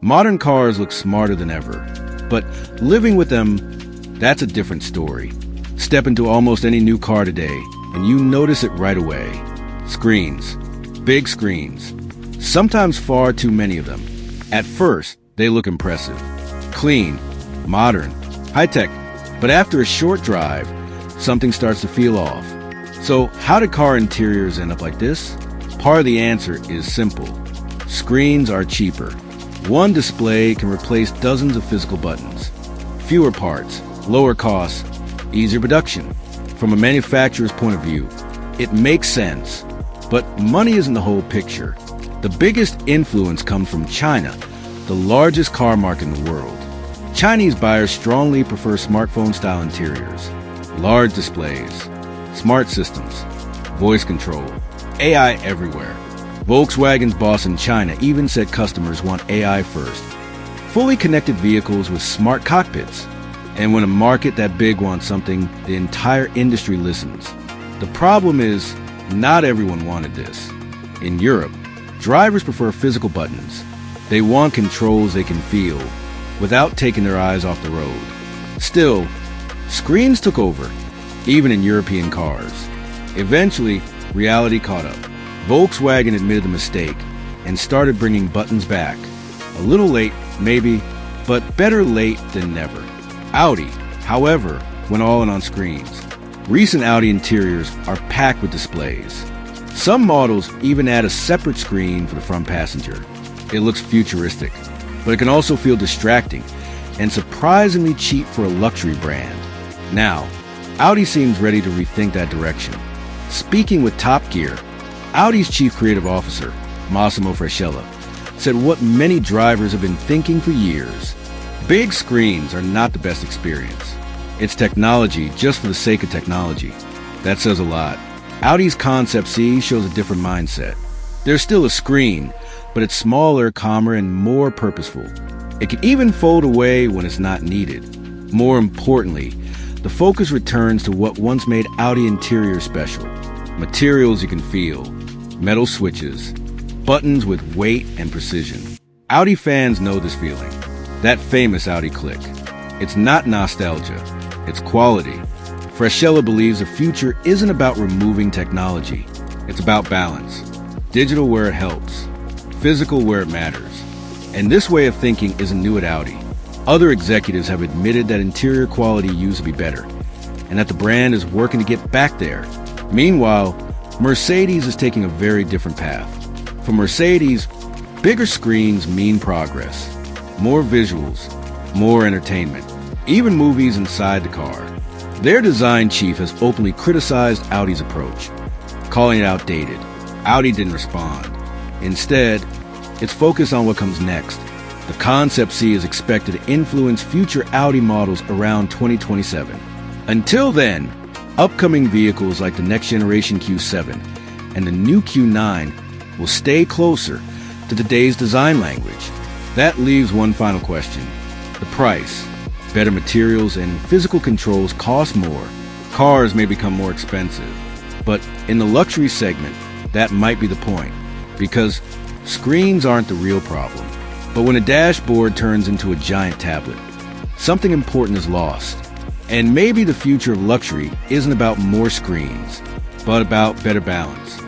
Modern cars look smarter than ever, but living with them, that's a different story. Step into almost any new car today, and you notice it right away. Screens. Big screens. Sometimes far too many of them. At first, they look impressive. Clean, modern, high-tech. But after a short drive, something starts to feel off. So how did car interiors end up like this? Part of the answer is simple. Screens are cheaper. One display can replace dozens of physical buttons. Fewer parts, lower costs, easier production. From a manufacturer's point of view, it makes sense. But money isn't the whole picture. The biggest influence comes from China, the largest car market in the world. Chinese buyers strongly prefer smartphone-style interiors, large displays, smart systems, voice control, AI everywhere. Volkswagen's boss in China even said customers want AI first. Fully connected vehicles with smart cockpits. And when a market that big wants something, the entire industry listens. The problem is, not everyone wanted this. In Europe, drivers prefer physical buttons. They want controls they can feel, without taking their eyes off the road. Still, screens took over, even in European cars. Eventually, reality caught up. Volkswagen admitted the mistake and started bringing buttons back. A little late, maybe, but better late than never. Audi, however, went all in on screens. Recent Audi interiors are packed with displays. Some models even add a separate screen for the front passenger. It looks futuristic, but it can also feel distracting and surprisingly cheap for a luxury brand. Now, Audi seems ready to rethink that direction. Speaking with Top Gear, Audi's chief creative officer, Massimo Frisella, said what many drivers have been thinking for years. Big screens are not the best experience. It's technology just for the sake of technology. That says a lot. Audi's Concept C shows a different mindset. There's still a screen, but it's smaller, calmer, and more purposeful. It can even fold away when it's not needed. More importantly, the focus returns to what once made Audi interior special. Materials you can feel, metal switches, buttons with weight and precision. Audi fans know this feeling, that famous Audi click. It's not nostalgia, it's quality. Frisella believes the future isn't about removing technology, it's about balance. Digital where it helps, physical where it matters. And this way of thinking isn't new at Audi. Other executives have admitted that interior quality used to be better, and that the brand is working to get back there. Meanwhile, Mercedes is taking a very different path. For Mercedes, bigger screens mean progress. More visuals, more entertainment, even movies inside the car. Their design chief has openly criticized Audi's approach, calling it outdated. Audi didn't respond. Instead, it's focused on what comes next. The Concept C is expected to influence future Audi models around 2027. Until then, upcoming vehicles like the next generation Q7 and the new Q9 will stay closer to today's design language. That leaves one final question. The price. Better materials and physical controls cost more. Cars may become more expensive. But in the luxury segment, that might be the point. Because screens aren't the real problem. But when a dashboard turns into a giant tablet, something important is lost. And maybe the future of luxury isn't about more screens, but about better balance.